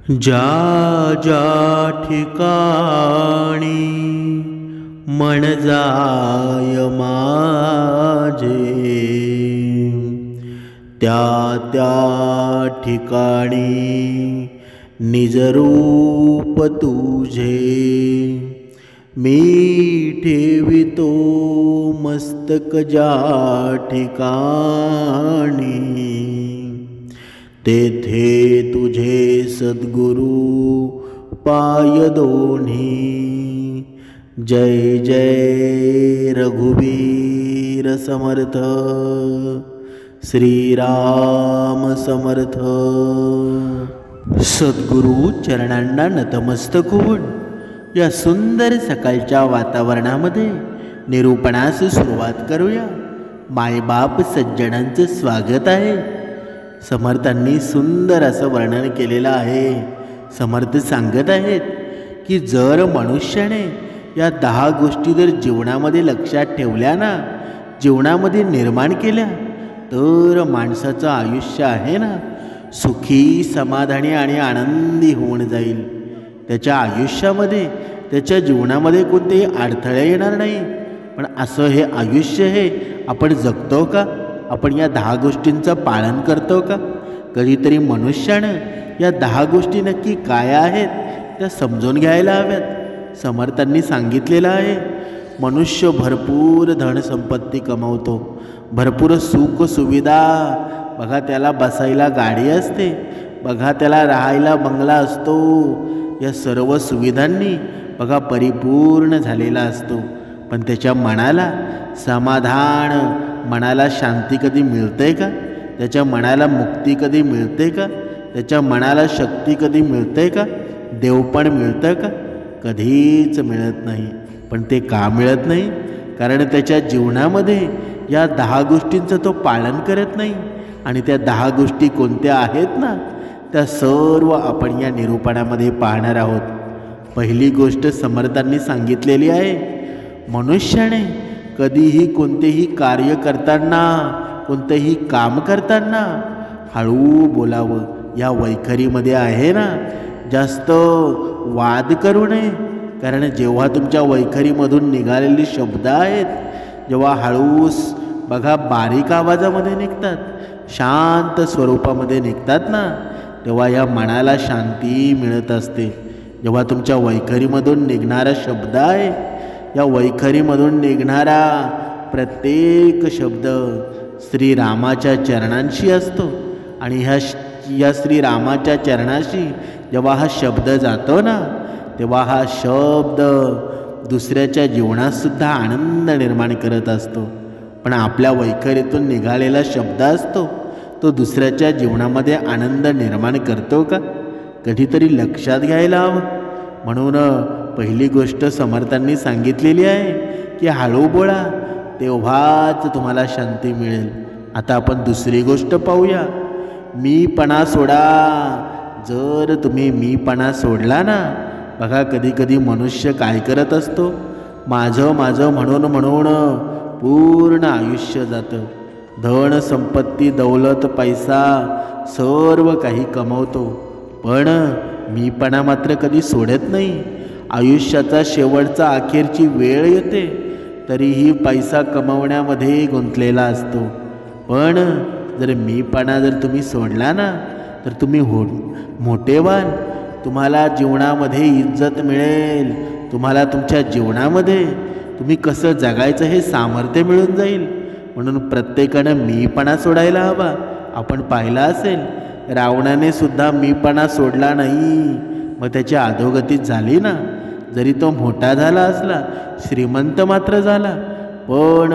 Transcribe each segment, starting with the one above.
ज्या ज्या ठिकाणी मन जाय माझे, त्या त्या ठिकाणी निजरूप तुझे मी ठेवितो मस्तक ज्या ठिकाणी, तेथे तुझे सद्गुरु पाय दोन्ही। जय जय रघुवीर समर्थ, श्रीराम समर्थ। सद्गुरु चरणांना नतमस्तक होऊन या सुंदर सकाळच्या वातावरणामध्ये निरूपणास सुरुवात करूया। मायबाप सज्जनांचे स्वागत आहे। समर्थांनी सुंदर असं वर्णन केलेलं आहे। समर्थ सांगत आहेत की जर मनुष्याने या 10 गोष्टी जर जीवनामध्ये लक्षात ठेवल्या ना, जीवनामध्ये निर्माण केल्या, तर माणसाचं आयुष्य आहे ना सुखी, समाधानी आणि आनंदी होऊन जाईल। त्याच्या आयुष्यामध्ये, त्याच्या जीवनामध्ये कोणतेही अडथळे येणार नाही। पण असं हे आयुष्य हे आपण जगतो का? आपण या 10 गोष्टींचं पालन करतो का? कधीतरी मनुष्यानं या 10 गोष्टी नक्की काय आहेत त्या समजून घ्यायला हव्यात। समर्थांनी सांगितलेलं आहे, मनुष्य भरपूर धनसंपत्ती कमवतो, भरपूर सुख सुविधा, बघा त्याला बसायला गाडी असते, बघा त्याला राहायला बंगला असतो, या सर्व सुविधांनी बघा परिपूर्ण झालेला असतो। पण त्याच्या मनाला समाधान, मनाला शांती कधी मिळते का? त्याच्या मनाला मुक्ती कधी मिळते का? त्याच्या मनाला शक्ती कधी मिळते का? देवपण मिळतं का? कधीच मिळत नाही। पण ते का मिळत नाही? कारण त्याच्या जीवनामध्ये या 10 गोष्टींचं तो पालन करत नाही। आणि त्या 10 गोष्टी कोणत्या आहेत ना, त्या सर्व आपण या निरूपणामध्ये पाहणार आहोत। पहिली गोष्ट समर्थांनी सांगितलेली आहे, मनुष्याने कधीही कोणतेही कार्य करताना, कोणतेही काम करताना हळू बोलावं। या वैखरीमध्ये आहे ना, जास्त वाद करू नये। कारण जेव्हा तुमच्या वैखरीमधून निघालेले शब्द आहेत, जेव्हा हळूस बघा बारीक आवाजामध्ये निघतात, शांत स्वरूपामध्ये निघतात ना, तेव्हा या मनाला शांती मिळत असते। जेव्हा तुमच्या वैखरीमधून निघणारा शब्द आहे, या वैखरीमधून निघणारा प्रत्येक शब्द श्रीरामाच्या चरणांशी असतो। आणि या श्रीरामाच्या चरणाशी जेव्हा हा शब्द जातो ना, तेव्हा हा शब्द दुसऱ्याच्या जीवनातसुद्धा आनंद निर्माण करत असतो। पण आपल्या वैखरीतून निघालेला शब्द असतो, तो दुसऱ्याच्या जीवनामध्ये आनंद निर्माण करतो का? कधीतरी लक्षात घ्यायला हवं। म्हणून पहिली गोष्ट समर्थांनी सांगितलेली आहे की हळू बोला, तेव्हाच तुम्हाला शांती मिळेल। आता आपण दुसरी गोष्ट पाहूया, मीपणा सोडा। जर तुम्ही मीपणा सोडला ना, बघा कधी कधी मनुष्य काय करत असतो, माझं माझं म्हणून म्हणून पूर्ण आयुष्य जातं। धन संपत्ती, दौलत, पैसा सर्व काही कमवतो, पण मीपणा मात्र कधी सोडत नाही। आयुष्याचा शेवटचा अखेरची वेळ येते, तरीही पैसा कमवण्यामध्ये गुंतलेला असतो। पण जर मीपणा जर तुम्ही सोडला ना, तर तुम्ही मोठे व्हाल। तुम्हाला जीवनामध्ये इज्जत मिळेल, तुम्हाला तुमच्या जीवनामध्ये तुम्ही कसं जगायचं हे सामर्थ्य मिळून जाईल। म्हणून प्रत्येकानं मीपणा सोडायला हवा। आपण पाहिलं असेल, रावणाने सुद्धा मीपणा सोडला नाही, मग त्याची अधोगती झाली ना। जरी तो मोठा झाला असला, श्रीमंत मात्र झाला, पण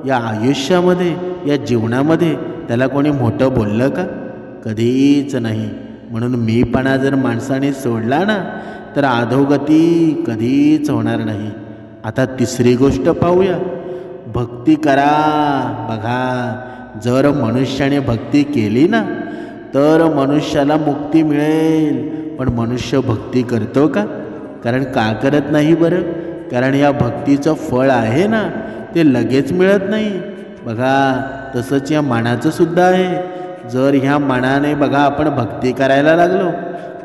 या आयुष्यामध्ये, या जीवनामध्ये त्याला कोणी मोठं बोललं का? कधीच नाही। म्हणून मीपणा जर माणसाने सोडला ना, तर अधोगती कधीच होणार नाही। आता तिसरी गोष्ट पाहूया, भक्ती करा। बघा जर मनुष्याने भक्ती केली ना, तर मनुष्याला मुक्ती मिळेल। पण मनुष्य भक्ती करतो का? कारण का करत नाही बरं? कारण या भक्तीचं फळ आहे ना, ते लगेच मिळत नाही। बघा तसंच या मनाचं सुद्धा आहे। जर ह्या मनाने बघा आपण भक्ती करायला लागलो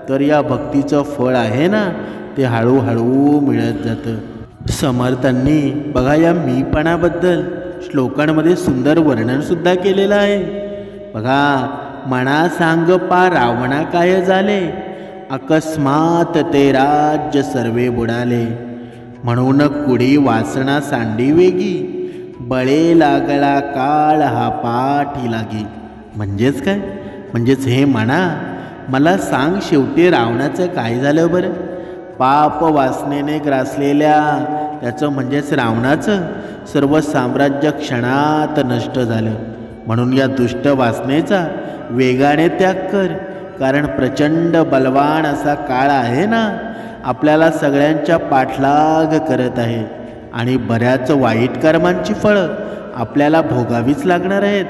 तर या भक्तीचं फळ आहे ना ते हळूहळू मिळत जातं। समर्थांनी बघा या मीपणाबद्दल श्लोकांमध्ये सुंदर वर्णनसुद्धा केलेलं आहे। बघा, मना सांग पा रावणा काय झाले, अकस्मात ते राज्य सर्वे बुडाले, म्हणून कुडी वासना सांडी वेगी, बळे लागला काळ हा पाठी लागी। म्हणजेच काय? म्हणजेच हे म्हणा, मला सांग शेवटी रावणाचं काय झालं बरं? पाप वासनेने ग्रासलेल्या त्याचं म्हणजेच रावणाचं सर्व साम्राज्य क्षणात नष्ट झालं। म्हणून या दुष्ट वासनेचा वेगाने त्याग कर, कारण प्रचंड बलवान असा काळ आहे ना आपल्याला सगळ्यांच्या पाठलाग करत आहे आणि बऱ्याच वाईट कर्मांची फळं आपल्याला भोगावीच लागणार आहेत।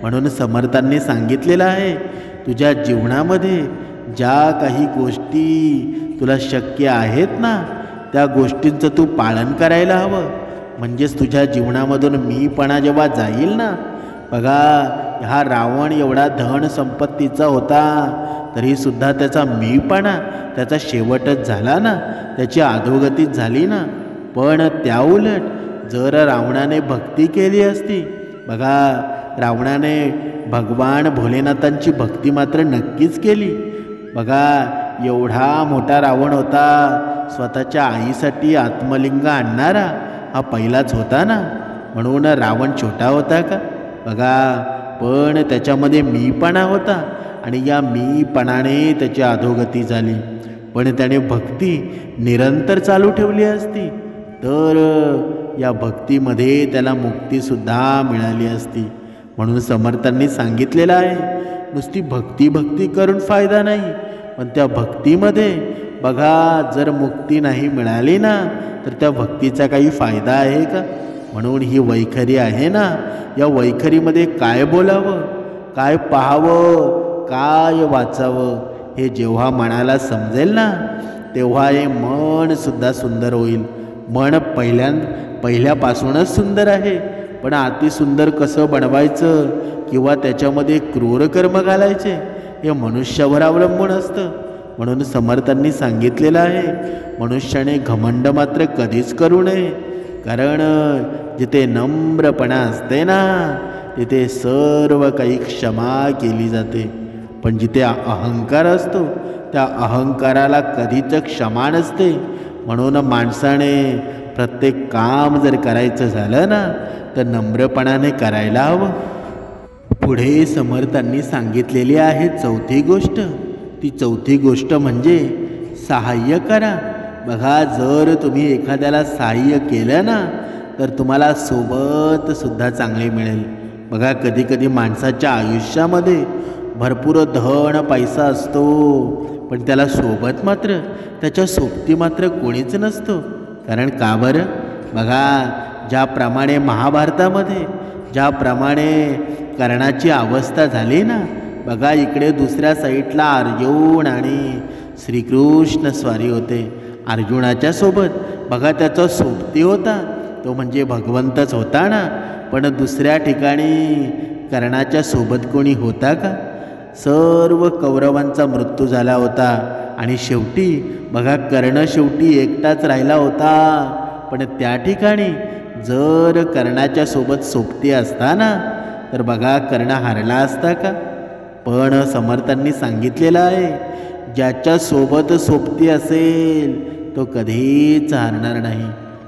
म्हणून समर्थांनी सांगितलेलं आहे, तुझ्या जीवनामध्ये ज्या काही गोष्टी तुला शक्य आहेत ना त्या गोष्टींचं तू पालन करायला हवं। म्हणजेच तुझ्या जीवनामधून मीपणा जेव्हा जाईल ना, बघा हा रावण एवढा धन संपत्तीचा होता तरीसुद्धा त्याचा मीपणा त्याचा शेवटच झाला ना, त्याची अधोगतीच झाली ना। पण त्याउलट जर रावणाने भक्ती केली असती, बघा रावणाने भगवान भोलेनाथांची भक्ती मात्र नक्कीच केली। बघा एवढा मोठा रावण होता, स्वतःच्या आईसाठी आत्मलिंग आणणारा हा पहिलाच होता ना, म्हणून रावण छोटा होता का? बघा, पण त्याच्यामध्ये मीपणा होता आणि या मीपणाने त्याची अधोगती झाली। पण त्याने भक्ती निरंतर चालू ठेवली असती तर या भक्तीमध्ये त्याला मुक्तीसुद्धा मिळाली असती। म्हणून समर्थांनी सांगितलेलं आहे, नुसती भक्ती करून फायदा नाही, पण त्या भक्तीमध्ये बघा जर मुक्ती नाही मिळाली ना तर त्या भक्तीचा काही फायदा आहे का? म्हणून ही वैखरी आहे ना, या वैखरीमध्ये काय बोलावं, काय पाहावं, काय वाचावं हे जेव्हा मनाला समजेल ना तेव्हा हे मनसुद्धा सुंदर होईल। मन पहिल्यापासूनच सुंदर आहे, पण अतिसुंदर कसं बनवायचं किंवा त्याच्यामध्ये क्रूर कर्म घालायचे हे मनुष्यावर अवलंबून असतं। म्हणून समर्थांनी सांगितलेलं आहे, मनुष्याने घमंड मात्र कधीच करू नये, कारण जिथे नम्रपणा असते ना तिथे सर्व काही क्षमा केली जाते, पण जिथे अहंकार असतो त्या अहंकाराला कधीच क्षमा नसते। म्हणून माणसाने प्रत्येक काम जर करायचं झालं ना तर नम्रपणाने करायला हवं। पुढे समर्थांनी सांगितलेली आहे चौथी गोष्ट, ती चौथी गोष्ट म्हणजे सहाय्य करा। बघा जर तुम्ही एखाद्याला सहाय्य केलं ना तर तुम्हाला सोबत सुद्धा चांगले मिळेल। बघा कधी कधी माणसाच्या आयुष्यामध्ये भरपूर धन पैसा असतो, पण त्याला सोबत मात्र त्याच्या सोबती मात्र कोणीच नसतो। कारण का बरं? बघा ज्याप्रमाणे महाभारतामध्ये ज्याप्रमाणे कर्णाची अवस्था झाली ना, बघा इकडे दुसऱ्या साईडला अर्जुन आणि श्रीकृष्ण स्वारी होते। अर्जुनाच्या सोबत बघा त्याचा सोबती होता तो म्हणजे भगवंतच होता ना, पण दुसऱ्या ठिकाणी कर्णाच्या सोबत कोणी होता का? सर्व कौरवांचा मृत्यू झाला होता आणि शेवटी बघा कर्ण शेवटी एकटाच राहिला होता। पण त्या ठिकाणी जर कर्णाच्या सोबत सोबती असता ना तर बघा कर्ण हारला असता का? पण समर्थांनी सांगितलेलं आहे, ज्याच्या सोबत सोबती असेल तो कधीच हारणार नाही,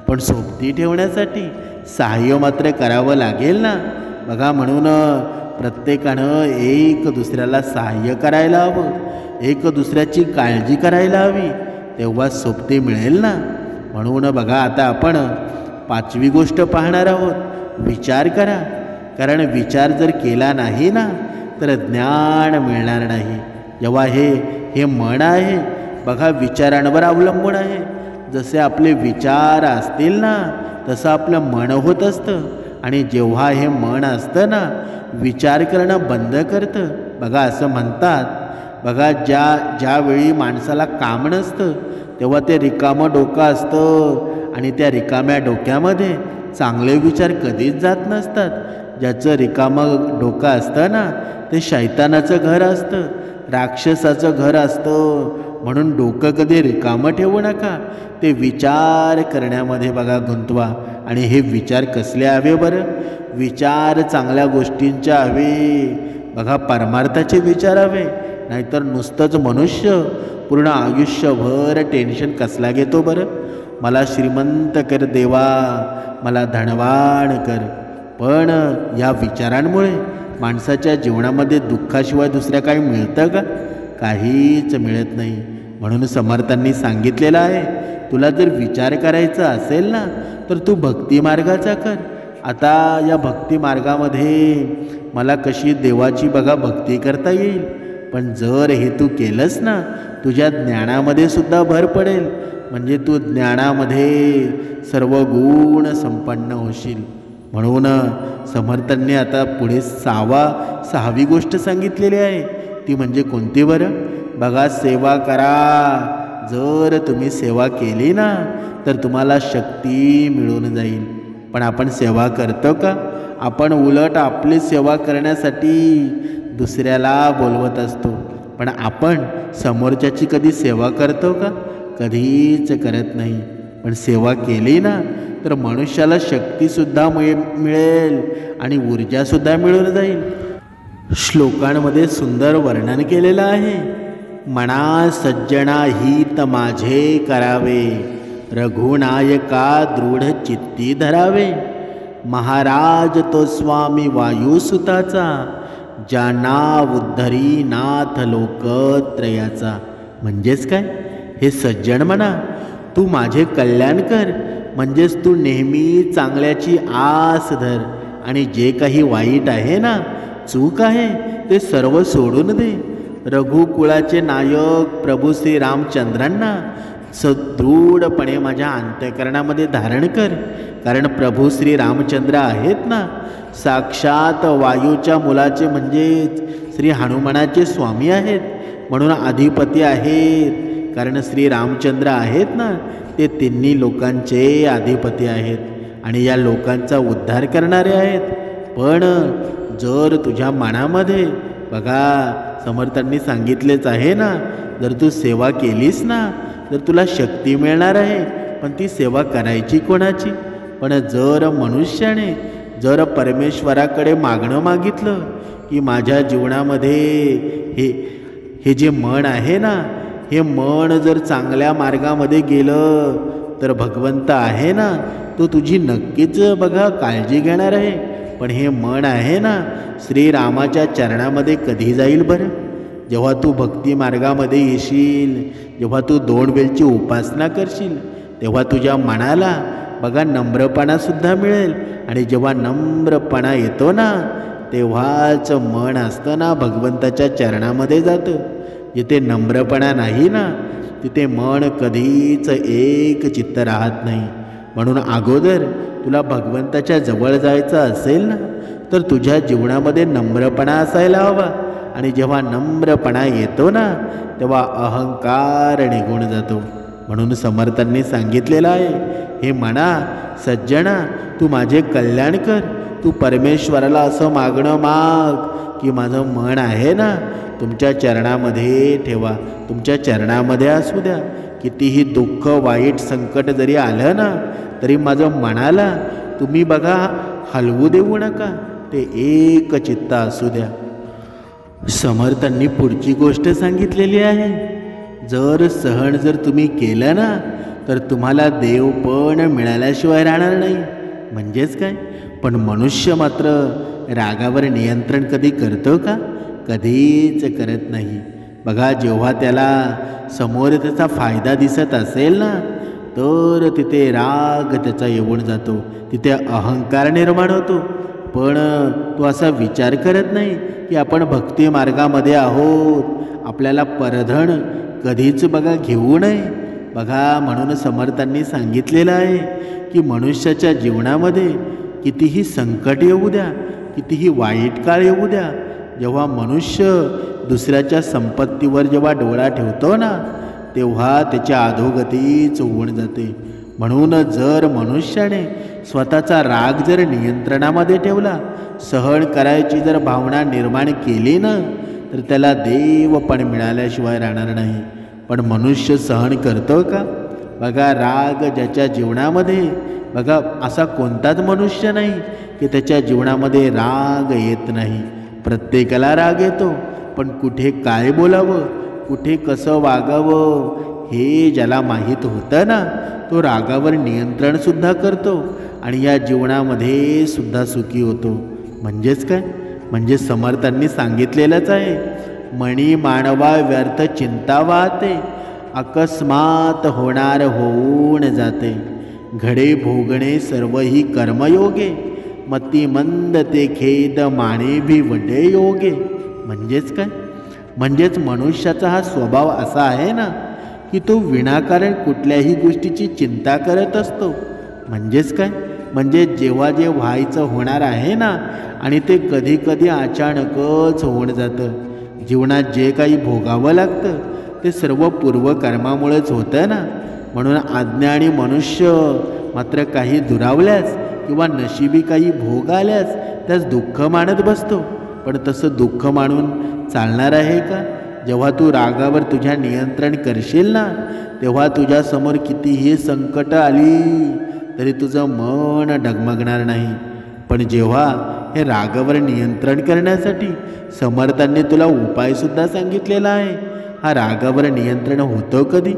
पण सोबती ठेवण्यासाठी सहाय्य मात्र करावं लागेल ना। बघा म्हणून प्रत्येकानं एक दुसऱ्याला सहाय्य करायला हवं, एक दुसऱ्याची काळजी करायला हवी, तेव्हा सोबती मिळेल ना। म्हणून बघा आता आपण पाचवी गोष्ट पाहणार आहोत, विचार करा, कारण विचार जर केला नाही ना तर ज्ञान मिळणार नाही। जेव्हा हे मन आहे बघा विचारांवर अवलंबून आहे, जसे आपले विचार असतील ना तसं आपलं मन होत असतं, आणि जेव्हा हे मन असतं ना विचार करणं बंद करतं। बघा असं म्हणतात, बघा ज्यावेळी माणसाला काम नसतं तेव्हा ते रिकामं डोकं असतं आणि त्या रिकाम्या डोक्यामध्ये चांगले विचार कधीच जात नसतात। ज्याचं रिकामं डोकं असतं ना ते शैतानाचं घर असतं, राक्षसाचं घर असतं. म्हणून डोकं कधी रिकामं ठेवू नका, ते विचार करण्यामध्ये बघा गुंतवा. आणि हे विचार कसले हवे बरं? विचार चांगल्या गोष्टींच्या हवे बघा, परमार्थाचे विचार हवे. नाहीतर नुसतंच मनुष्य पूर्ण आयुष्यभर टेन्शन कसला घेतो बरं? मला श्रीमंत कर देवा, मला धनवान कर. पण या विचारांमुळे माणसाच्या जीवनामध्ये दुःखाशिवाय दुसऱ्या काही मिळतं का? काहीच मिळत नाही. म्हणून समर्थांनी सांगितलेलं आहे, तुला जर विचार करायचा असेल ना तर तू भक्ती मार्गाचा कर. आता या भक्ती मार्गामध्ये मला कशी देवाची बघा भक्ती करता येईल. पण जर हे तू केलंस ना, तुझ्या ज्ञानामध्ये सुद्धा भर पडेल. म्हणजे तू ज्ञानामध्ये सर्व गुण संपन्न होशील. म्हणून समर्थांनी आता पुढे सहावी गोष्ट सांगितलेली आहे. ती म्हणजे कोणती बरं? बघा, सेवा करा. जर तुम्ही सेवा केली ना तर तुम्हाला शक्ती मिळून जाईल. पण आपण सेवा करतो का? आपण उलट आपली सेवा करण्यासाठी दुसऱ्याला बोलवत असतो. पण आपण समोरच्याची कधी सेवा करतो का? कधीच करत नाही. पण सेवा केली ना तर मनुष्याला शक्तीसुद्धा मिळेल आणि ऊर्जासुद्धा मिळून जाईल. श्लोकांमध्ये सुंदर वर्णन केलेलं आहे. मना सज्जना हित माझे करावे, रघुनायका दृढ चित्ती धरावे. महाराज तो स्वामी वायुसुताचा, ज्यांना उद्धरी नाथ लोकत्रयाचा. म्हणजेच काय? हे सज्जन म्हणा, तू माझे कल्याण कर. म्हणजेच तू नेहमी चांगल्याची आस धर आणि जे काही वाईट आहे ना, चूक आहे, ते सर्व सोडून दे. रघुकुळाचे नायक प्रभू श्री रामचंद्रांना सदृढपणे माझ्या अंतःकरणामध्ये धारण कर. कारण प्रभू श्री रामचंद्र आहेत ना, साक्षात वायूच्या मुलाचे म्हणजेच श्री हनुमानाचे स्वामी आहेत. म्हणून अधिपती आहेत. कारण श्री रामचंद्र आहेत ना, ते तिन्ही लोकांचे अधिपती आहेत आणि या लोकांचा उद्धार करणारे आहेत. पण जर तुझ्या मनामध्ये बघा, समर्थांनी सांगितलेच आहे ना, जर तू सेवा केलीस ना तर तुला शक्ती मिळणार आहे. पण ती सेवा करायची कोणाची? पण जर मनुष्याने जर परमेश्वराकडे मागणं मागितलं की माझ्या जीवनामध्ये हे जे मन आहे ना, हे मन जर चांगल्या मार्गामध्ये गेलं तर भगवंत आहे ना, तो तुझी नक्कीच बघा काळजी घेणार आहे. पण हे मन आहे ना, श्रीरामाच्या चरणामध्ये कधी जाईल बरं? जेव्हा तू भक्ती मार्गामध्ये येशील, जेव्हा तू 2 वेळची उपासना करशील, तेव्हा तुझ्या मनाला बघा नम्रपणासुद्धा मिळेल. आणि जेव्हा नम्रपणा येतो ना, तेव्हाच मन असतं ना भगवंताच्या चरणामध्ये जातं. जिथे नम्रपणा नाही ना, तिथे मन कधीच एक चित्त राहत नाही. म्हणून अगोदर तुला भगवंताच्या जवळ जायचं असेल ना तर तुझ्या जीवनामध्ये नम्रपणा असायला हवा. आणि जेव्हा नम्रपणा येतो ना तेव्हा अहंकार निघून जातो. म्हणून समर्थांनी सांगितलेलं आहे, हे मना सज्जना, तू माझे कल्याण कर. तू परमेश्वराला असं मागणं माग की माझं मन आहे ना तुमच्या चरणामध्ये ठेवा, तुमच्या चरणामध्ये असू द्या. कितीही दुःख वाईट संकट जरी आलं ना तरी माझं मनाला तुम्ही बघा हलवू देऊ नका, ते एक चित्त असू द्या. समर्थांनी पुढची गोष्ट सांगितलेली आहे, जर सहन जर तुम्ही केलं ना तर तुम्हाला देव पण मिळाल्याशिवाय राहणार नाही. म्हणजेच काय? पण मनुष्य मात्र रागावर नियंत्रण कधी करतो का? कधीच करत नाही. बघा, जेव्हा त्याला समोर त्याचा फायदा दिसत असेल ना तर तिथे राग त्याचा येऊन जातो, तिथे अहंकार निर्माण होतो. पण तो असा विचार करत नाही की आपण भक्ती मार्गामध्ये आहोत, आपल्याला परधन कधीच बघा घेऊ नये. बघा, म्हणून समर्थांनी सांगितलेलं आहे की मनुष्याच्या जीवनामध्ये कितीही संकट येऊ द्या, कितीही वाईट काळ येऊ द्या, जेव्हा मनुष्य दुसऱ्याच्या संपत्तीवर जेव्हा डोळा ठेवतो ना तेव्हा त्याच्या अधोगतीच होऊन जाते. म्हणून जर मनुष्याने स्वतःचा राग जर नियंत्रणामध्ये ठेवला सहन करायची जर भावना निर्माण केली ना तर त्याला देव पण मिळाल्याशिवाय राहणार नाही. पण मनुष्य सहन करतो का? बघा, राग ज्याच्या जीवनामध्ये, बघा असा कोणताच मनुष्य नाही की त्याच्या जीवनामध्ये राग येत नाही. प्रत्येकाला राग येतो, पण कुठे काय बोलावं, कुठे कसं वागावं हे ज्याला माहीत होतं ना तो रागावर नियंत्रणसुद्धा करतो आणि या जीवनामध्ये सुद्धा सुखी होतो. म्हणजेच काय? म्हणजे समर्थांनी सांगितलेलंच आहे, मणी मानवा व्यर्थ चिंता वाहते, अकस्मात होणार होऊन जाते. घडे भोगणे सर्वही कर्मयोगे, मती मंद ते खेद माने भी वडे योगे. म्हणजेच काय? म्हणजेच मनुष्याचा हा स्वभाव असा आहे ना की तो विनाकारण कुठल्याही गोष्टीची चिंता करत असतो. म्हणजेच काय? म्हणजे जेव्हा जे व्हायचं होणार आहे ना आणि ते कधी कधी अचानकच होऊन जातं. जीवनात जे काही भोगावं लागतं ते सर्व पूर्वकर्मामुळेच होतं ना. म्हणून अज्ञानी मनुष्य मात्र काही दुरावल्यास किंवा नशिबी काही भोग आल्यास त्यास दुःख मानत बसतो. पण तसं दुःख मानून चालणार आहे का? जेव्हा तू रागावर तुझ्या नियंत्रण करशील ना तेव्हा तुझ्यासमोर कितीही संकट आली तरी तुझं मन डगमगणार नाही. पण जेव्हा हे रागावर नियंत्रण करण्यासाठी समर्थांनी तुला उपायसुद्धा सांगितलेला आहे. हा रागावर नियंत्रण होतं कधी?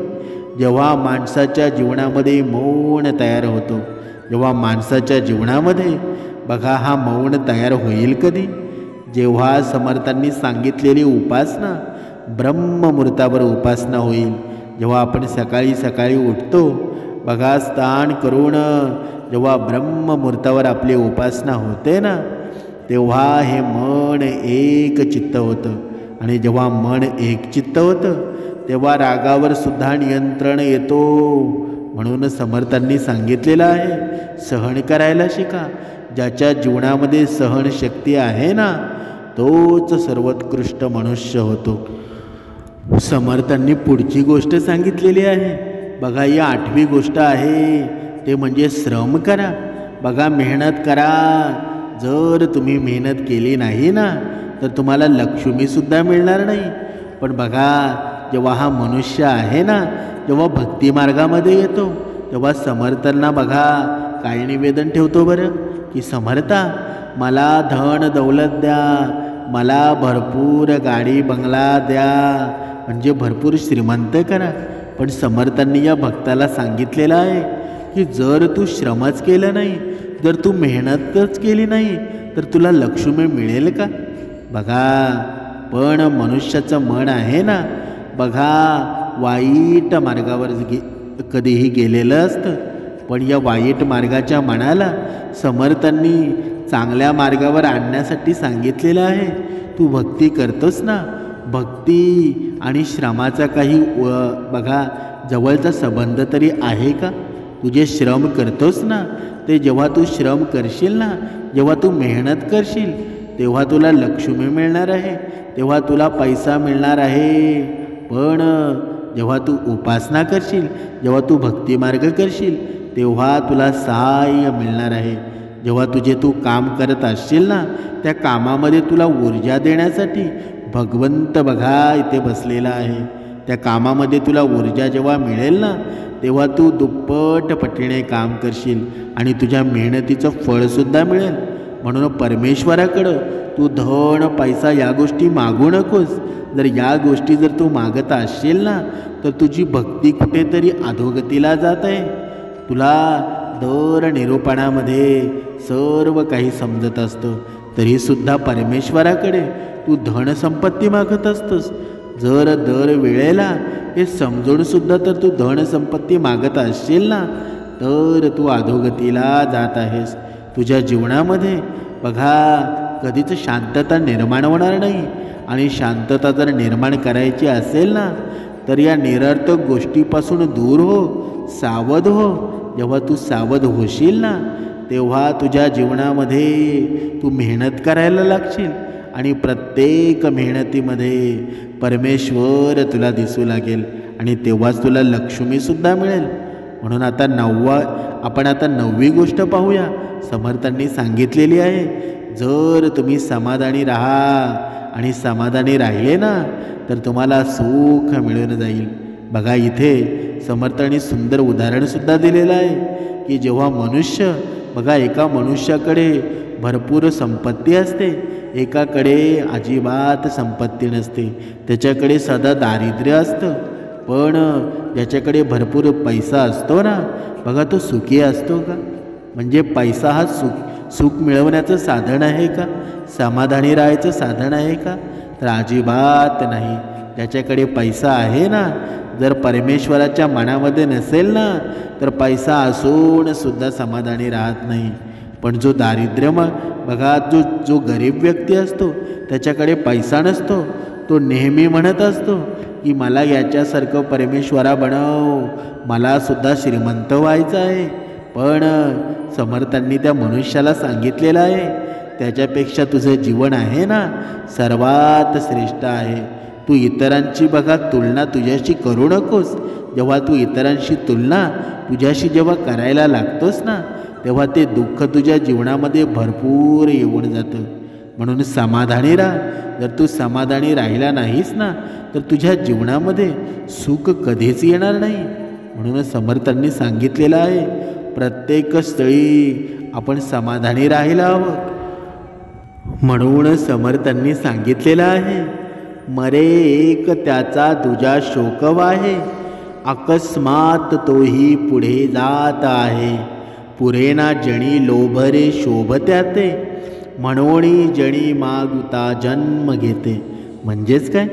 जेव्हा माणसाच्या जीवनामध्ये मौन तयार होतो. जेव्हा माणसाच्या जीवनामध्ये, बघा, हा मौन तयार होईल कधी? जेव्हा समर्थांनी सांगितलेली उपासना ब्रह्ममुहूर्तावर उपासना होईल. जेव्हा आपण सकाळी सकाळी उठतो, बघा, स्नान करून जेव्हा ब्रह्ममुहूर्तावर आपली उपासना होते ना तेव्हा हे मन एक चित्त होतं. आणि जेव्हा मन एक चित्त होतं तेव्हा रागावर सुद्धा नियंत्रण येतो. म्हणून समर्थांनी सांगितलेलं आहे, सहन करायला शिका. ज्याच्या जीवनामध्ये सहनशक्ती आहे ना तोच सर्वोत्कृष्ट मनुष्य होतो. समर्थांनी पुढची गोष्ट सांगितलेली आहे. बघा, ही 8वी गोष्ट आहे ते म्हणजे श्रम करा. बघा, मेहनत करा. जर तुम्ही मेहनत केली नाही ना तर तुम्हाला लक्ष्मीसुद्धा मिळणार नाही. पण बघा, जेव्हा हा मनुष्य आहे ना जेव्हा भक्तिमार्गामध्ये येतो तेव्हा समर्थांना बघा काय निवेदन ठेवतो बरं, की समर्था मला धन दौलत द्या, मला भरपूर गाडी बंगला द्या, म्हणजे भरपूर श्रीमंत करा. पण समर्थांनी या भक्ताला सांगितलेलं आहे की जर तू श्रमच केलं नाही, जर तू मेहनतच केली नाही तर तुला लक्ष्मी मिळेल का? बघा, पण मनुष्याचं मन आहे ना, बघा, वाईट मार्गावर कधीही गेलेलं असतं. पण या वाईट मार्गाच्या मनाला समर्थांनी चांगल्या मार्गावर आणण्यासाठी सांगितलेलं आहे. तू भक्ती करतोस ना, भक्ती आणि श्रमाचा काही बघा जवळचा संबंध तरी आहे का? तुझे श्रम करतोस ना, ते जेव्हा तू श्रम करशील ना, जेव्हा तू मेहनत करशील तेव्हा तुला लक्ष्मी मिळणार आहे, तेव्हा तुला पैसा मिळणार आहे. पण जेव्हा तू उपासना करशील, जेव्हा तू भक्तिमार्ग करशील तेव्हा तुला सहाय्य मिळणार आहे. जेव्हा तुझे तू काम करत असशील ना त्या कामामध्ये तुला ऊर्जा देण्यासाठी भगवंत बघा इथे बसलेला आहे. त्या कामामध्ये तुला ऊर्जा जेव्हा मिळेल ना तेव्हा तू दुप्पट पटीने काम करशील आणि तुझ्या मेहनतीचं फळसुद्धा मिळेल. म्हणून परमेश्वराकडं तू धन पैसा या गोष्टी मागू नकोस. जर या गोष्टी जर तू मागत असशील ना तर तुझी भक्ती कुठेतरी अधोगतीला जात आहे. तुला दर निरूपणामध्ये सर्व काही समजत असतं तरीसुद्धा परमेश्वराकडे तू धनसंपत्ती मागत असतोस. जर दर वेळेला हे समजूनसुद्धा तर तू धनसंपत्ती मागत असशील ना तर तू अधोगतीला जात आहेस. तुझ्या जीवनामध्ये बघा कधीच शांतता निर्माण होणार नाही. आणि शांतता जर निर्माण करायची असेल ना तर या निरर्थक गोष्टीपासून दूर हो, सावध हो. जेव्हा तू सावध होशील ना तेव्हा तुझ्या जीवनामध्ये तू मेहनत करायला लागशील आणि प्रत्येक मेहनतीमध्ये परमेश्वर तुला दिसू लागेल आणि तेव्हाच तुला लक्ष्मीसुद्धा मिळेल. म्हणून आता आपण 9वी गोष्ट पाहूया. समर्थांनी सांगितलेली आहे जर तुम्ही समाधानी राहा आणि समाधानी राहिले ना तर तुम्हाला सुख मिळून जाईल. बघा इथे समर्थांनी सुंदर उदाहरणसुद्धा दिलेलं आहे की जेव्हा मनुष्य बघा एका मनुष्याकडे भरपूर संपत्ती असते, एकाकडे अजिबात संपत्ती नसते, त्याच्याकडे सदा दारिद्र्य असतं. पण ज्याच्याकडे भरपूर पैसा असतो ना बघा तो सुखी असतो का? म्हणजे पैसा हा सुख मिळवण्याचं साधन आहे का? समाधानी राहायचं साधन आहे का? तर अजिबात नाही. ज्याच्याकडे पैसा आहे ना जर परमेश्वराच्या मनामध्ये नसेल ना तर पैसा असून सुद्धा समाधानी राहत नाही. पण जो दारिद्र्य बघा जो गरीब व्यक्ती असतो त्याच्याकडे पैसा नसतो, तो नेहमी म्हणत असतो की मला याच्यासारखं परमेश्वरा बनव, मला सुद्धा श्रीमंत व्हायचं आहे. पण समर्थांनी त्या मनुष्याला सांगितलेलं आहे त्याच्यापेक्षा तुझं जीवन आहे ना सर्वात श्रेष्ठ आहे. तू इतरांची बघा तुलना तुझ्याशी करू नकोस. जेव्हा तू इतरांशी तुलना तुझ्याशी जेव्हा करायला लागतोस ना तेव्हा ते दुःख तुझ्या जीवनामध्ये भरपूर येऊन जातं. म्हणून समाधानी राहा. जर तू समाधानी राहिला नाहीस ना तर तुझ्या जीवनामध्ये सुख कधीच येणार नाही. म्हणून समर्थांनी सांगितलेलं आहे प्रत्येक स्थळी आपण समाधानी राहायला हवं. म्हणून समर्थांनी सांगितलेलं आहे मरे एक त्याचा दुजा शोकव आहे, अकस्मात तोही पुढे जात आहे. पुरेना जणी लोभरे शोभत्याते, म्हणोनी जणी मागुता जन्म घेते. म्हणजेच काय?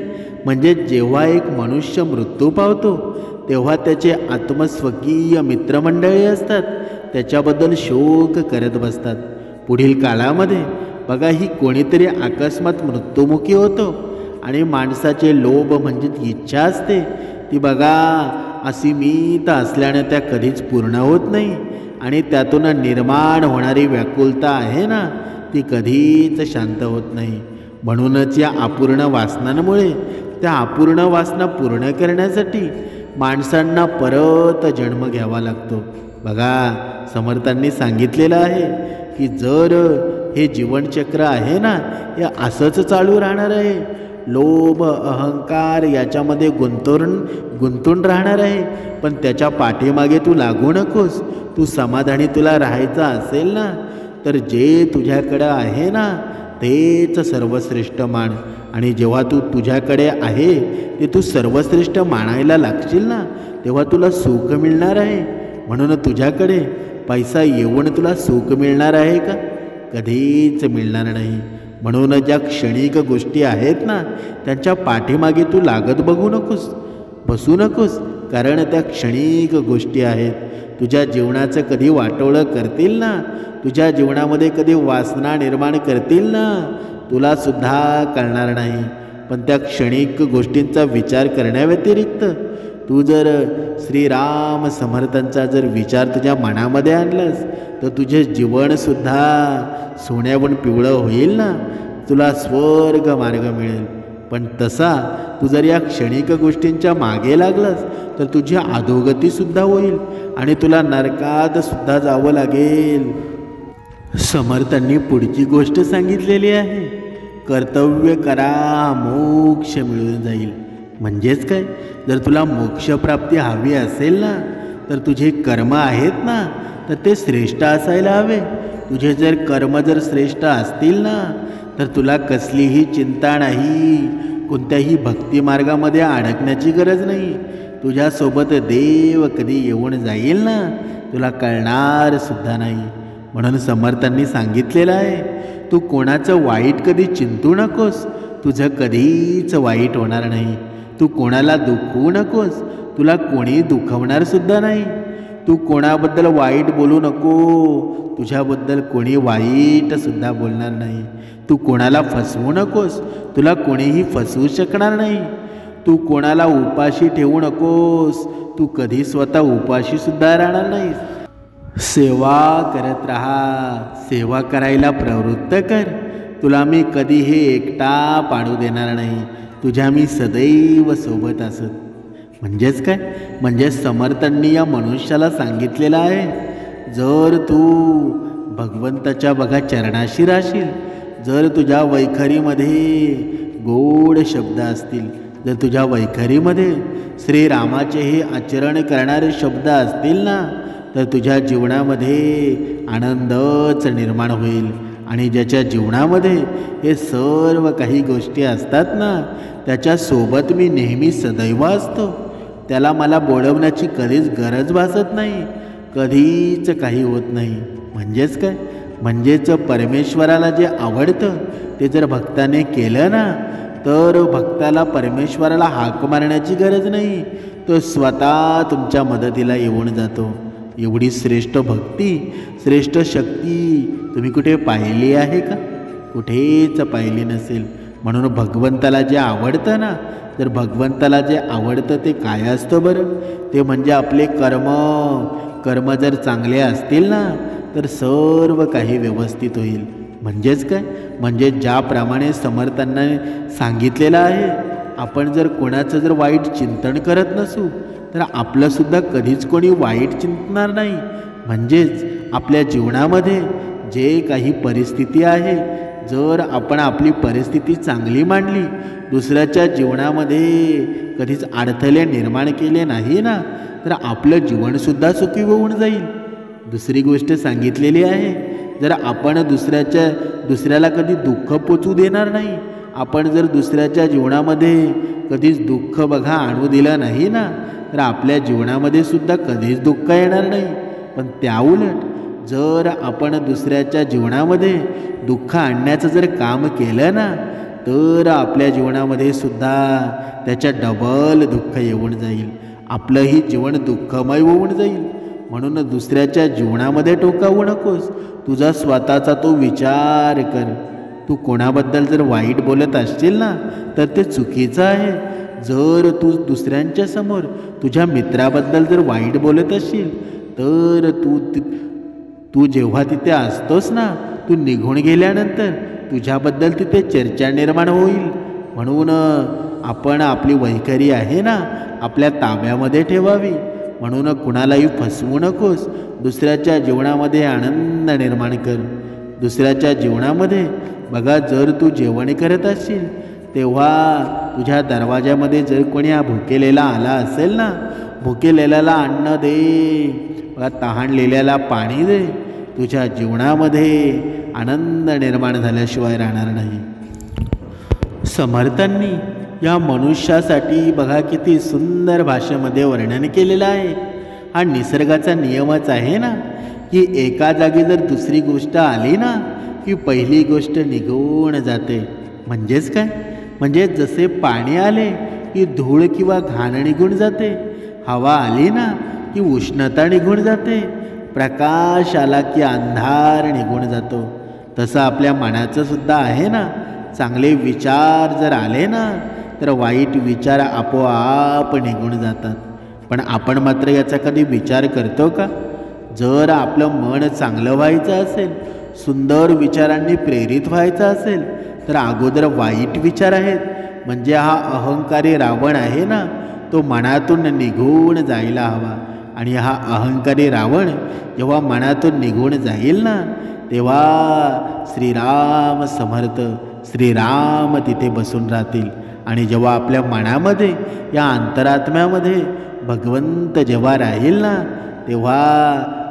म्हणजे जेव्हा एक मनुष्य मृत्यू पावतो तेव्हा त्याचे आत्मस्वकीय मित्रमंडळी असतात, त्याच्याबद्दल शोक करत बसतात. पुढील काळामध्ये बघा ही कोणीतरी अकस्मात मृत्युमुखी होतो आणि माणसाचे लोभ म्हणजे इच्छा असते ती बघा असीमित असल्याने त्या कधीच पूर्ण होत नाही आणि त्यातून निर्माण होणारी व्याकुलता आहे ना ती कधीच शांत होत नाही. म्हणूनच या अपूर्ण वासनांमुळे त्या अपूर्ण वासना पूर्ण करण्यासाठी माणसांना परत जन्म घ्यावा लागतो. बघा समर्थांनी सांगितलेलं आहे की जर हे जीवनचक्र आहे ना हे असंच चालू राहणार आहे, लोभ अहंकार याच्यामध्ये गुंतून राहणार आहे, पण त्याच्या पाठीमागे तू लागू नकोस. तू समाधानी तुला राहायचं असेल ना तर जे तुझ्याकडं आहे ना तेच सर्वश्रेष्ठ मान. आणि जेव्हा तू तुझ्याकडे आहे ते तू सर्वश्रेष्ठ मानायला लागशील ना तेव्हा तुला सुख मिळणार आहे. म्हणून तुझ्याकडे पैसा येऊन तुला सुख मिळणार आहे का? कधीच मिळणार नाही. म्हणून ज्या क्षणिक गोष्टी आहेत ना त्यांच्या पाठीमागे तू लागत बसू नकोस, कारण त्या क्षणिक गोष्टी आहेत. तुझ्या जीवनाचं कधी वाटोळं करतील ना, तुझ्या जीवनामध्ये कधी वासना निर्माण करतील ना, तुला सुद्धा कळणार नाही. पण त्या क्षणिक गोष्टींचा विचार करण्याव्यतिरिक्त तू जर श्रीराम समर्थांचा जर विचार तुझ्या मनामध्ये आणलास तर तुझे जीवनसुद्धा सोन्याहून पिवळं होईल ना, तुला स्वर्ग मार्ग मिळेल. पण तसा तू जर या क्षणिक गोष्टींच्या मागे लागलास तर तुझी अधोगतीसुद्धा होईल आणि तुला नरकात सुद्धा जावं लागेल. समर्थांनी पुढची गोष्ट सांगितलेली आहे, कर्तव्य करा मोक्ष मिळून जाईल. म्हणजेच काय? जर तुला मोक्षप्राप्ती हवी असेल ना तर तुझे कर्म आहेत ना तर ते श्रेष्ठ असायला हवे. तुझे जर कर्म जर श्रेष्ठ असतील ना तर तुला कसलीही चिंता नाही, कोणत्याही भक्तिमार्गामध्ये अडकण्याची गरज नाही. तुझ्यासोबत देव कधी येऊन जाईल ना तुला कळणार सुद्धा नाही. म्हणून समर्थांनी सांगितलेलं आहे तू कोणाचं वाईट कधी चिंतू नकोस, तुझं कधीच वाईट होणार नाही. तू कोणाला दुखवू नकोस, तुला कोणी दुखवणार सुद्धा नाही. तू कोणाबद्दल वाईट बोलू नको, तुझ्याबद्दल कोणी वाईट सुद्धा बोलणार नाही. तू कोणाला फसवू नकोस, तुला कोणीही फसवू शकणार नाही. तू कोणाला उपाशी ठेवू नकोस, तू कधी स्वतः उपाशी सुद्धा राहणार नाहीस. सेवा करत राहा, सेवा करायला प्रवृत्त कर. तुला मी कधी हे एकटा पाडू देणार नाही, तुझ्या मी सदैव सोबत असत. म्हणजेच काय? म्हणजे समर्थांनी या मनुष्याला सांगितलेलं आहे जर तू भगवंताच्या बघा चरणाशी राहशील, जर तुझ्या वैखरीमध्ये गोड शब्द असतील, जर तुझ्या वैखरीमध्ये श्रीरामाचे हे आचरण करणारे शब्द असतील ना, तर तुझ्या जीवनामध्ये आनंदच निर्माण होईल. आणि ज्याच्या जीवनामध्ये हे सर्व काही गोष्टी असतात ना, त्याच्यासोबत मी नेहमी सदैव असतो. त्याला मला बोलवण्याची कधीच गरज भासत नाही, कधीच काही होत नाही. म्हणजेच काय, म्हणजेच परमेश्वराला जे आवडतं ते जर भक्ताने केलं ना, तर भक्ताला परमेश्वराला हाक मारण्याची गरज नाही, तो स्वतः तुमच्या मदतीला येऊन जातो. एवढी श्रेष्ठ भक्ती, श्रेष्ठ शक्ती तुम्ही कुठे पाहिली आहे का? कुठेच पाहिली नसेल. म्हणून भगवंताला जे आवडतं ना, तर भगवंताला जे आवडतं ते काय असतं बरं? ते म्हणजे आपले कर्म जर चांगले असतील ना, तर सर्व काही व्यवस्थित होईल. म्हणजेच काय, म्हणजे ज्याप्रमाणे समर्थांना सांगितलेलं आहे, आपण जर कोणाचं जर वाईट चिंतन करत नसू, तर आपलंसुद्धा कधीच कोणी वाईट चिंतणार नाही. म्हणजेच आपल्या जीवनामध्ये जे काही परिस्थिती आहे, जर आपण आपली परिस्थिती चांगली मांडली, दुसऱ्याच्या जीवनामध्ये कधीच अडथळे निर्माण केले नाही ना, तर आपलं जीवनसुद्धा सुखी होऊन जाईल. दुसरी गोष्ट सांगितलेली आहे, जर आपण दुसऱ्याला कधी दुःख पोचू देणार नाही, आपण जर दुसऱ्याच्या जीवनामध्ये कधीच दुःख बघा आणू दिलं नाही ना, तर आपल्या जीवनामध्ये सुद्धा कधीच दुःख येणार नाही. पण त्याउलट जर आपण दुसऱ्याच्या जीवनामध्ये दुःख आणण्याचं जर काम केलं ना, तर आपल्या जीवनामध्ये सुद्धा त्याच्या डबल दुःख येऊन जाईल. आपलंही जीवन दुःखमय होऊन जाईल. म्हणून दुसऱ्याच्या जीवनामध्ये टोकावू नकोस, तुझा स्वतःचा तो विचार कर. तू कोणाबद्दल जर वाईट बोलत असशील ना, तर ते चुकीचं आहे. जर तू दुसऱ्यांच्या समोर तुझ्या मित्राबद्दल जर वाईट बोलत असशील, तर तू जेव्हा तिथे असतोस ना, तू निघून गेल्यानंतर तुझ्याबद्दल तिथे चर्चा निर्माण होईल. म्हणून आपण आपली वैखरी आहे ना, आपल्या ताब्यामध्ये ठेवावी. म्हणून कुणालाही फसवू नकोस. दुसऱ्याच्या जीवनामध्ये आनंद निर्माण कर. दुसऱ्याच्या जीवनामध्ये बघा, जर तू जेवण करत असशील, तेव्हा तुझ्या दरवाजामध्ये जर कोणी हा भुकेलेला आला असेल ना, भुकेलेल्याला अन्न दे, बघा तहानलेल्याला पाणी दे. तुझ्या जीवनामध्ये आनंद निर्माण झाल्याशिवाय राहणार नाही. समर्थांनी या मनुष्यासाठी बघा किती सुंदर भाषेमध्ये वर्णन केलेलं आहे. हा निसर्गाचा नियमच आहे ना, की एका जागी जर दुसरी गोष्ट आली ना, की पहिली गोष्ट निघून जाते. म्हणजेच काय, म्हणजे जसे पाणी आले की धूळ किंवा घाण निघून जाते, हवा आली ना की उष्णता निघून जाते, प्रकाश आला की अंधार निघून जातो. तसं आपल्या मनाचं सुद्धा आहे ना. चांगले विचार जर आले ना, तर वाईट विचार आपोआप निघून जातात. पण आपण मात्र याचा कधी विचार करतो का? जर आपलं मन चांगलं व्हायचं असेल, सुंदर विचारांनी प्रेरित व्हायचं असेल, तर अगोदर वाईट विचार आहेत, म्हणजे हा अहंकारी रावण आहे ना, तो मनातून निघून जायला हवा. आणि हा अहंकारी रावण जेव्हा मनातून निघून जाईल ना, तेव्हा श्रीराम समर्थ, श्रीराम तिथे बसून राहतील. आणि जेव्हा आपल्या मनामध्ये, या अंतरात्म्यामध्ये भगवंत जेव्हा राहील ना, तेव्हा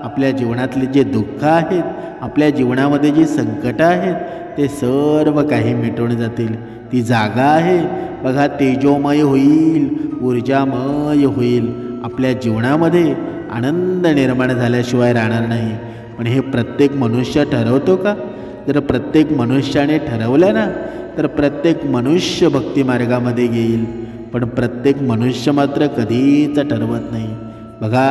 आपल्या जीवनातले जे दुःख आहेत, आपल्या जीवनामध्ये जी संकटं आहेत, ते सर्व काही मिटून जातील. ती जागा आहे बघा, तेजोमय होईल, ऊर्जामय होईल. आपल्या जीवनामध्ये आनंद निर्माण झाल्याशिवाय राहणार नाही. पण हे प्रत्येक मनुष्य ठरवतो का? जर प्रत्येक मनुष्याने ठरवलं ना, तर प्रत्येक मनुष्य भक्तिमार्गामध्ये येईल. पण प्रत्येक मनुष्य मात्र कधीच ठरवत नाही. बघा,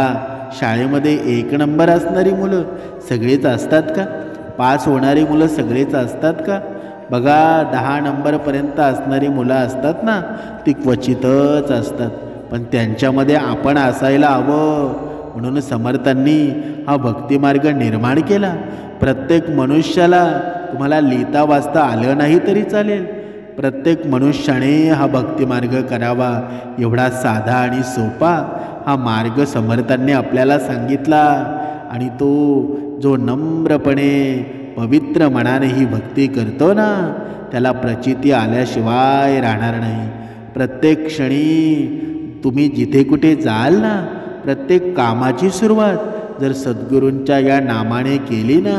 शाळेमध्ये 1 नंबर असणारी मुलं सगळीच असतात का? पास होणारी मुलं सगळीच असतात का? बघा, 10 नंबरपर्यंत असणारी मुलं असतात ना, ती क्वचितच असतात. पण त्यांच्यामध्ये आपण असायला हवं. म्हणून समर्थांनी हा भक्तिमार्ग निर्माण केला. प्रत्येक मनुष्याला, तुम्हाला लिहिता वाचता आलं नाही तरी चालेल, प्रत्येक मनुष्याने हा भक्तिमार्ग करावा. एवढा साधा आणि सोपा हा मार्ग समर्थांनी आपल्याला सांगितला. आणि तो जो नम्रपणे पवित्र मनाने ही भक्ती करतो ना, त्याला प्रचिती आल्याशिवाय राहणार नाही. प्रत्येक क्षणी तुम्ही जिथे कुठे जाल ना, प्रत्येक कामाची सुरुवात जर सद्गुरूंच्या या नामाने केली ना,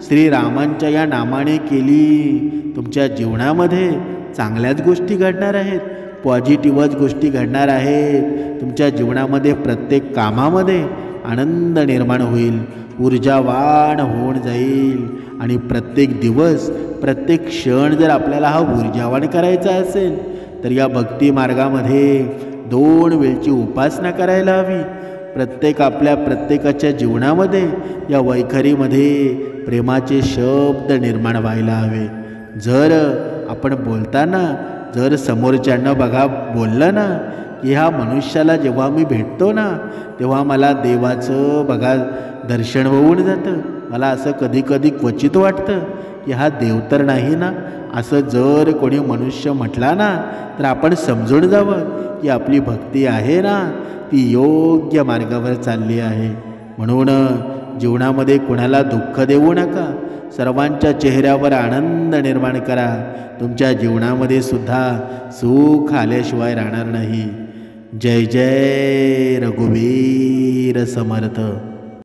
श्रीरामांच्या या नामाने केली, तुमच्या जीवनामध्ये चांगल्याच गोष्टी घडणार आहेत, पॉझिटिव्हच गोष्टी घडणार आहेत. तुमच्या जीवनामध्ये प्रत्येक कामामध्ये आनंद निर्माण होईल, ऊर्जावान होऊन जाईल. आणि प्रत्येक दिवस प्रत्येक क्षण जर आपल्याला हा ऊर्जावान करायचा असेल तर या भक्ती मार्गामध्ये 2 वेळची उपासना करायला हवी. प्रत्येकाच्या जीवनामध्ये या वैखरीमध्ये प्रेमाचे शब्द निर्माण व्हायला हवे. जर आपण बोलताना जर समोरच्यांना बघा बोललं ना की ह्या मनुष्याला जेव्हा मी भेटतो ना तेव्हा मला देवाचं बघा दर्शन होऊन जातं, मला असं कधी कधी क्वचित वाटतं की हा देव तर नाही ना, असं जर कोणी मनुष्य म्हटला ना तर आपण समजून जावं की आपली भक्ती आहे ना ती योग्य मार्गावर चालली आहे. म्हणून जीवनामध्ये कुणाला दुःख देऊ नका, सर्वांच्या चेहऱ्यावर आनंद निर्माण करा. तुमच्या जीवनामध्ये सुद्धा सुख आल्याशिवाय राहणार नाही. जय जय रघुवीर समर्थ.